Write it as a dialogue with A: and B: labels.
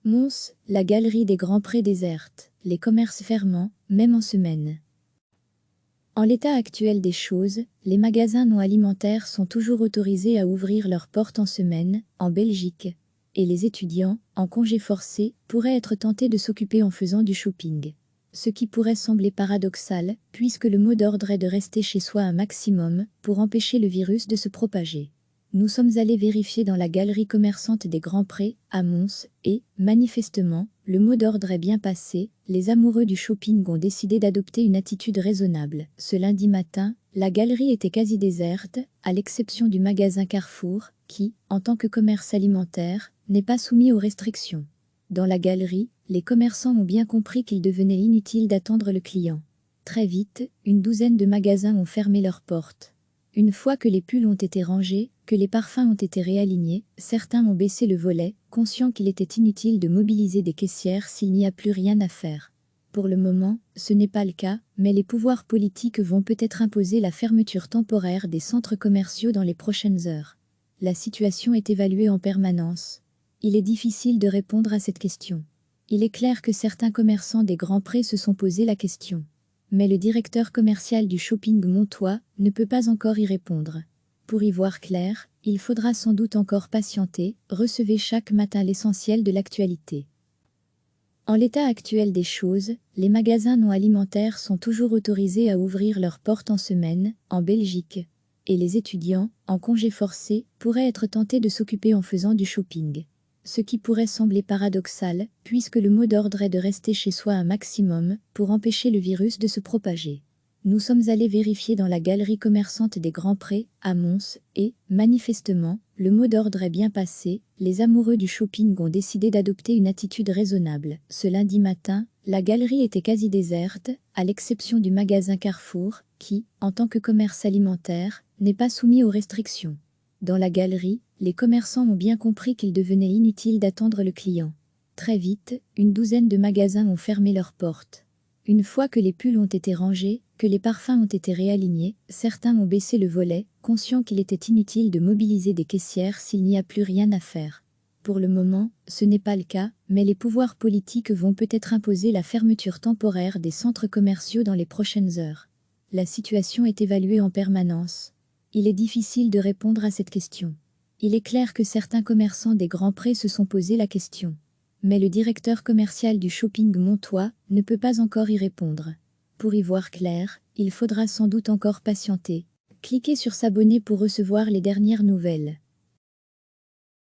A: Mons, la galerie des Grands Prés déserte, les commerces fermant, même en semaine. En l'état actuel des choses, les magasins non alimentaires sont toujours autorisés à ouvrir leurs portes en semaine, en Belgique, et les étudiants, en congé forcé, pourraient être tentés de s'occuper en faisant du shopping. Ce qui pourrait sembler paradoxal, puisque le mot d'ordre est de rester chez soi un maximum, pour empêcher le virus de se propager. Nous sommes allés vérifier dans la galerie commerçante des Grands Prés, à Mons, et, manifestement, le mot d'ordre est bien passé, les amoureux du shopping ont décidé d'adopter une attitude raisonnable. Ce lundi matin, la galerie était quasi déserte, à l'exception du magasin Carrefour, qui, en tant que commerce alimentaire, n'est pas soumis aux restrictions. Dans la galerie, les commerçants ont bien compris qu'il devenait inutile d'attendre le client. Très vite, une douzaine de magasins ont fermé leurs portes. Une fois que les pulls ont été rangés, que les parfums ont été réalignés, certains ont baissé le volet, conscients qu'il était inutile de mobiliser des caissières s'il n'y a plus rien à faire. Pour le moment, ce n'est pas le cas, mais les pouvoirs politiques vont peut-être imposer la fermeture temporaire des centres commerciaux dans les prochaines heures. La situation est évaluée en permanence. Il est difficile de répondre à cette question. Il est clair que certains commerçants des Grands Prés se sont posé la question. Mais le directeur commercial du shopping montois ne peut pas encore y répondre. Pour y voir clair, il faudra sans doute encore patienter, recevez chaque matin l'essentiel de l'actualité. En l'état actuel des choses, les magasins non alimentaires sont toujours autorisés à ouvrir leurs portes en semaine, en Belgique, et les étudiants, en congé forcé, pourraient être tentés de s'occuper en faisant du shopping. Ce qui pourrait sembler paradoxal, puisque le mot d'ordre est de rester chez soi un maximum, pour empêcher le virus de se propager. Nous sommes allés vérifier dans la galerie commerçante des Grands Prés, à Mons, et, manifestement, le mot d'ordre est bien passé, les amoureux du shopping ont décidé d'adopter une attitude raisonnable. Ce lundi matin, la galerie était quasi déserte, à l'exception du magasin Carrefour, qui, en tant que commerce alimentaire, n'est pas soumis aux restrictions. Dans la galerie, les commerçants ont bien compris qu'il devenait inutile d'attendre le client. Très vite, une douzaine de magasins ont fermé leurs portes. Une fois que les pulls ont été rangés, que les parfums ont été réalignés, certains ont baissé le volet, conscients qu'il était inutile de mobiliser des caissières s'il n'y a plus rien à faire. Pour le moment, ce n'est pas le cas, mais les pouvoirs politiques vont peut-être imposer la fermeture temporaire des centres commerciaux dans les prochaines heures. La situation est évaluée en permanence. Il est difficile de répondre à cette question. Il est clair que certains commerçants des Grands Prés se sont posé la question. Mais le directeur commercial du shopping montois ne peut pas encore y répondre. Pour y voir clair, il faudra sans doute encore patienter. Cliquez sur s'abonner pour recevoir les dernières nouvelles.